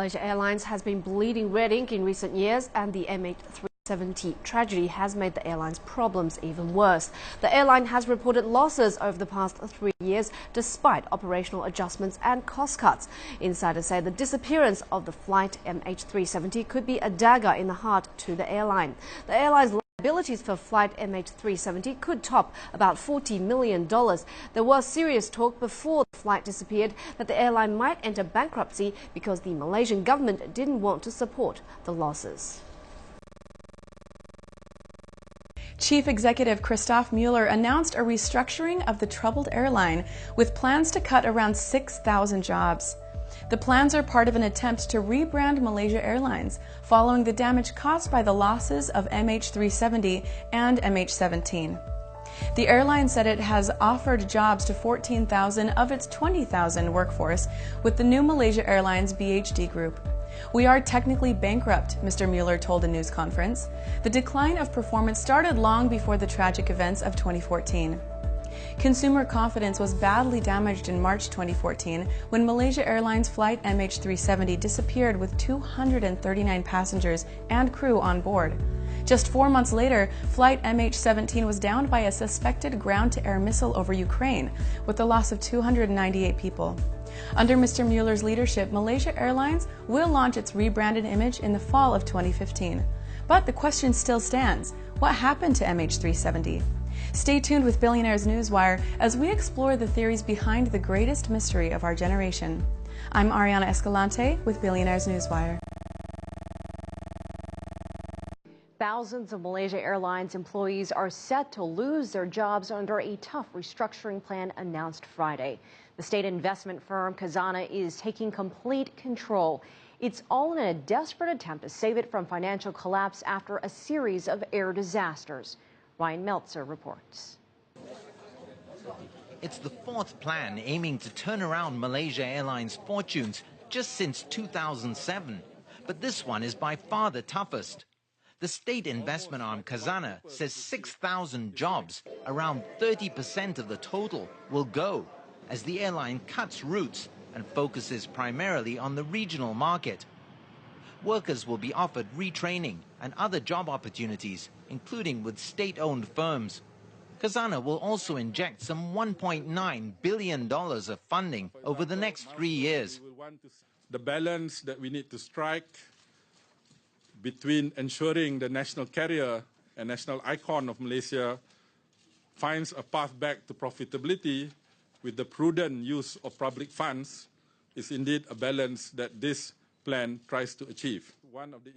Malaysia Airlines has been bleeding red ink in recent years, and the MH370 tragedy has made the airline's problems even worse. The airline has reported losses over the past 3 years despite operational adjustments and cost cuts. Insiders say the disappearance of the flight MH370 could be a dagger in the heart to the airline. The airline's liabilities for flight MH370 could top about $40 million. There was serious talk before the flight disappeared that the airline might enter bankruptcy because the Malaysian government didn't want to support the losses. Chief Executive Christoph Mueller announced a restructuring of the troubled airline with plans to cut around 6,000 jobs. The plans are part of an attempt to rebrand Malaysia Airlines following the damage caused by the losses of MH370 and MH17. The airline said it has offered jobs to 14,000 of its 20,000 workforce with the new Malaysia Airlines BHD group. "We are technically bankrupt," Mr. Mueller told a news conference. The decline of performance started long before the tragic events of 2014. Consumer confidence was badly damaged in March 2014 when Malaysia Airlines flight MH370 disappeared with 239 passengers and crew on board. Just 4 months later, flight MH17 was downed by a suspected ground-to-air missile over Ukraine, with the loss of 298 people. Under Mr. Mueller's leadership, Malaysia Airlines will launch its rebranded image in the fall of 2015. But the question still stands: what happened to MH370? Stay tuned with Billionaires Newswire as we explore the theories behind the greatest mystery of our generation. I'm Ariana Escalante with Billionaires Newswire. Thousands of Malaysia Airlines employees are set to lose their jobs under a tough restructuring plan announced Friday. The state investment firm Khazanah is taking complete control. It's all in a desperate attempt to save it from financial collapse after a series of air disasters. Ryan Meltzer reports. It's the fourth plan aiming to turn around Malaysia Airlines' fortunes just since 2007. But this one is by far the toughest. The state investment arm Khazanah says 6,000 jobs, around 30% of the total, will go as the airline cuts routes and focuses primarily on the regional market. Workers will be offered retraining and other job opportunities, including with state-owned firms. Khazanah will also inject some $1.9 billion of funding over the next 3 years. The balance that we need to strike between ensuring the national carrier and national icon of Malaysia finds a path back to profitability with the prudent use of public funds is indeed a balance that this plan tries to achieve. One of the